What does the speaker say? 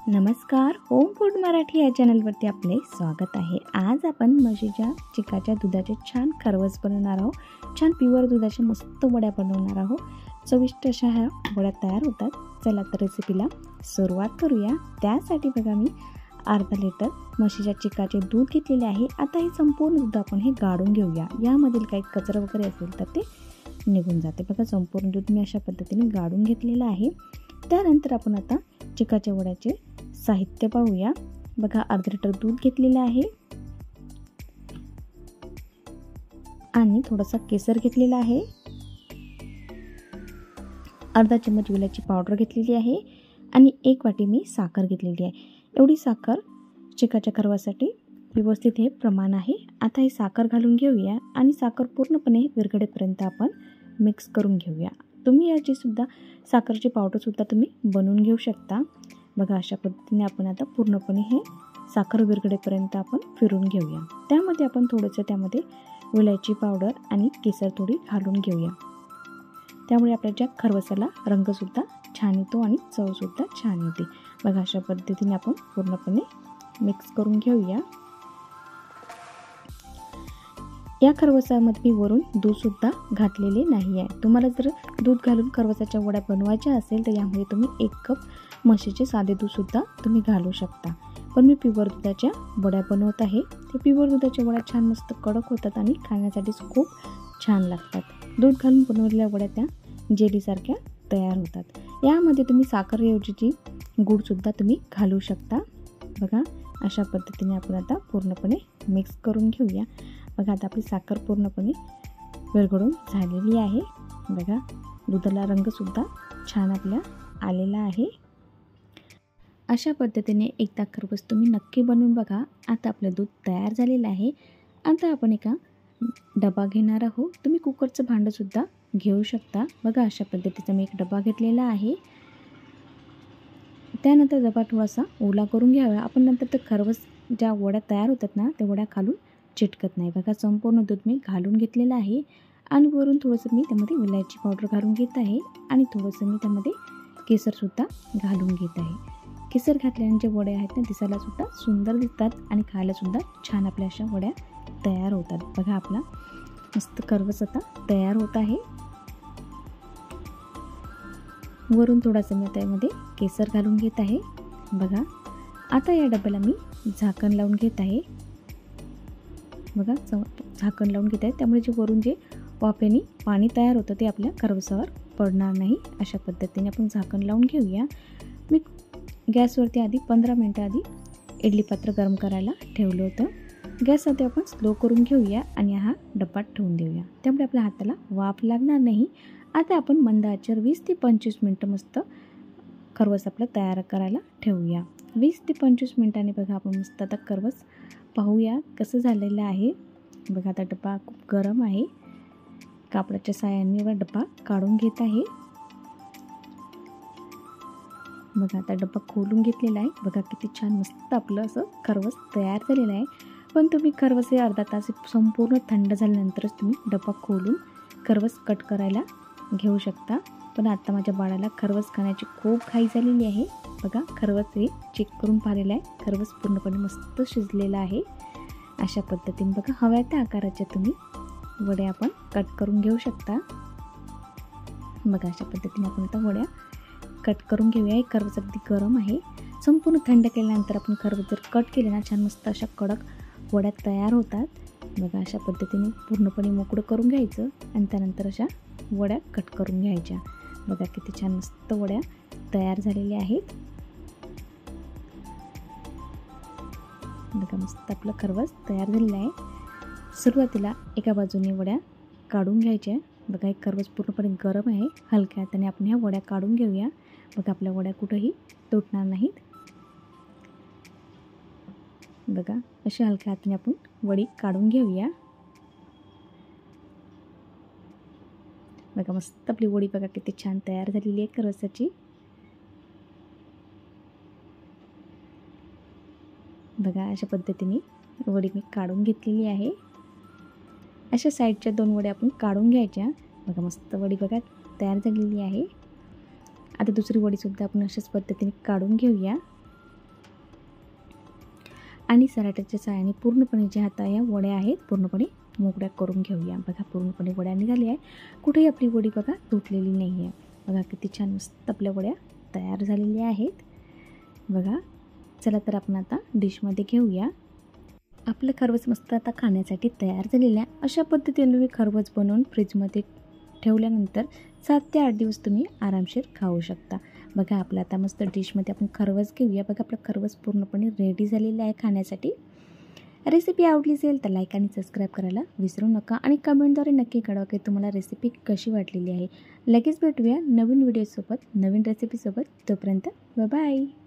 नमस्कार, home food Marathi या चॅनलवरती आपले स्वागत आहे। आज आपण म्हशीच्या चिकाच्या दुधाचे छान खरवस बनवणार आहोत। छान प्युअर दुधाच्या मस्त वड्या बनवणार आहोत। चविष्ट अशा ह्या वड्या तयार होतात। चला तर रेसिपीला सुरुवात करूया। त्यासाठी बघा मी अर्धा लिटर म्हशीच्या चिकाचे दूध घेतलेले आहे। आता हे संपूर्ण दूध आपण हे गाळून घेऊया। यामधील काही कचरा वगैरे असेल तर ते निघून जाते। बघा संपूर्ण दूध मी अशा पद्धतीने गाळून घेतलेलं आहे। त्यानंतर आपण आता चिकाच्या वड्याचे साहित्य पाहूया। बघा अर्धा लिटर दूध घेतलेलं आहे आणि थोडासा केसर घेतलेला आहे। अर्धा चम्मच विलायची पावडर घेतलेली आहे आणि 1 वाटी मी साखर घेतलेली आहे। एवढी साखर चिकाच्या खरवसासाठी व्यवस्थित हे प्रमाण आहे। आता ही साखर घालून घेऊया आणि साखर पूर्णपणे विरघळेपर्यंत आपण मिक्स करून घेऊया। तुम्ही याची सुद्धा साखरची पावडर सुद्धा तुम्ही बनवून घेऊ शकता। बघा अशा पद्धतीने आपण आता पूर्णपणे हे साखर विरघळेपर्यंत आपण फिरून घेऊया। त्यामध्ये आपण थोडंसं त्यामध्ये विलायची पावडर आणि केसर थोडी घालून घेऊया। त्यामुळे आपल्या खरवसाला रंग सुद्धा छान येतो आणि चव सुद्धा छान येते। बघा अशा पद्धतीने आपण पूर्णपणे मिक्स करून घेऊया। या खरवसामध्ये मी वरून दूध सुद्धा घातलेले नाही आहे। तुम्हाला जर दूध घालून खरवसाच्या वड्या बनवायच्या असेल तर यामध्ये तुम्ही 1 कप म्हशीचे साधे दूध सुद्धा तुम्ही घालू शकता। पण मी प्युअर दुधाच्या वड्या बनवत आहे। ते प्युअर दुधाच्या वड्या छान मस्त कडक होतात आणि खाण्यासाठी खूप छान लागतात। दूध घालून बनवलेल्या वड्या त्या जेलीसारख्या तयार होतात। यामध्ये तुम्ही साखरेऐवजी गूळ सुद्धा तुम्ही घालू शकता। बघा अशा पद्धतीने आपण आता पूर्णपणे मिक्स करून घेऊया। बघा आता आपली साखर पूर्णपणे विरघळून झालेली आहे। बघा दुधाला रंग सुद्धा छान आपल्या आलेला आहे। अशा पद्धतीने एकदा खरवस तुम्ही नक्की बनवून बघा। आता आपलं दूध तयार झालेलं आहे। आता आपण एका डबा घेणार आहोत। तुम्ही कुकरचं भांडं सुद्धा घेऊ शकता। बघा अशा पद्धतीचा मी एक डबा घेतलेला आहे। त्यानंतर डबा थोडासा ओला करून घ्यावा। आपण नंतर ते खरवस ज्या वड्या तयार होतात ना त्या वड्या खालून चिटकत नाही। बघा संपूर्ण दूध मी घालून घेतलेलं आहे आणि वरून थोडंसं मी त्यामध्ये विलायची पावडर घालून घेत आहे आणि थोडंसं मी त्यामध्ये केसरसुद्धा घालून घेत आहे। केसर घातल्याने जे वड्या आहेत ना दिसायला सुद्धा सुंदर दिसतात आणि खायला सुद्धा छान आपल्या अशा वड्या तयार होतात। बघा आपला मस्त खरवस आता तयार होत आहे। वरून थोडासा मी त्यामध्ये केसर घालून घेत आहे। बघा आता या डब्याला मी झाकण लावून घेत आहे। बघा झाकण लावून घेत आहे त्यामुळे जे वरून जे वाफेने पाणी तयार होतं ते आपल्या खरवसावर पडणार नाही। अशा पद्धतीने आपण झाकण लावून घेऊया। मी गॅसवरती आधी 15 मिनिटं आधी इडली पात्र गरम करायला ठेवलं होतं। गॅस आता आपण स्लो करून घेऊया आणि हा डब्यात ठेवून देऊया। त्यामुळे आपल्या हाताला वाफ लागणार नाही। आता आपण मंद आचेवर 20 ते 25 मिनिटं मस्त खरवस आपलं तयार करायला ठेवूया। 20 ते 25 मिनिटांनी बघा आपण मस्त आता खरवस पाहूया कसं झालेलं आहे। बघा आता डबा खूप गरम आहे। कापडाच्या साहाय्याने डबा काढून घेत आहे। बघा आता डबा खोलून घेतलेला आहे। बघा किती छान मस्त आपलं असं खरवस तयार झालेलं आहे। पण तुम्ही खरवस हे अर्धा तास संपूर्ण थंड झाल्यानंतरच तुम्ही डबा खोलून खरवस कट करायला घेऊ शकता। पण आता माझ्या बाळाला खरवस खाण्याची खूप घाई झालेली आहे। बघा खरवस हे चेक करून पाहिलेलं आहे। खरवस पूर्णपणे मस्त शिजलेला आहे। अशा पद्धतीने बघा हव्या त्या आकाराच्या तुम्ही वड्या आपण कट करून घेऊ शकता। बघा अशा पद्धतीने आपण आता वड्या कट करून घेऊया। हे खरवस अगदी गरम आहे। संपूर्ण थंड केल्यानंतर आपण खरवस जर कट केले ना छान मस्त अशा कडक वड्या तयार होतात। बघा अशा पद्धतीने पूर्णपणे मोकळं करून घ्यायचं आणि त्यानंतर अशा वड्या कट करून घ्यायच्या। बघा किती छान मस्त वड्या तयार झालेल्या आहेत। बघा मस्त आपलं खरवस तयार झालेलं आहे। सुरुवातीला एका बाजूने वड्या काढून घ्यायच्या। बघा एक खरवस पूर्णपणे गरम आहे। हलक्या हाताने आपण ह्या वड्या काढून घेऊया। बघा आपल्या वड्या कुठेही तुटणार नाहीत। बघा अशा हलक्या हाताने आपण वडी काढून घेऊया। बघा मस्त आपली वडी बघा किती छान तयार झालेली आहे खरवसाची। बघा अशा पद्धतीने वडी मी काढून घेतलेली आहे। अशा साईडच्या 2 वड्या आपण काढून घ्यायच्या। बघा मस्त वडी बघा तयार झालेली आहे। आता दुसरी वडी सुद्धा आपण अशाच पद्धतीने काढून घेऊया। आणि सराट्याच्या साहाय्याने पूर्णपणे ज्या आता या वड्या आहेत पूर्णपणे मोकळ्या करून घेऊया. बघा पूर्णपणे वड्या निघाल्या आहे. कुठेही आपली वडी बघा तुटलेली नाही आहे. बघा किती छान मस्त आपल्या वड्या तयार झालेल्या आहेत. बघा चला तर आपण आता डिशमध्ये घेऊया. आपलं खरवस मस्त आता खाण्यासाठी तयार झालेलं आहे. अशा पद्धतीने तुम्ही खरवस बनवून फ्रीजमध्ये ठेवल्यानंतर 7 ते 8 दिवस तुम्ही आरामशीर खाऊ शकता. बघा आपलं आता मस्त डिशमध्ये आपण खरवस घेऊया. बघा आपलं खरवस पूर्णपणे रेडी झालेलं आहे खाण्यासाठी. रेसिपी आवडली असेल तर लाईक आणि सबस्क्राईब करायला विसरू नका आणि कमेंटद्वारे नक्की कळवा की तुम्हाला रेसिपी कशी वाटलेली आहे. लगेच भेटूया नवीन व्हिडिओसोबत, नवीन रेसिपीसोबत. तोपर्यंत बाय बाय.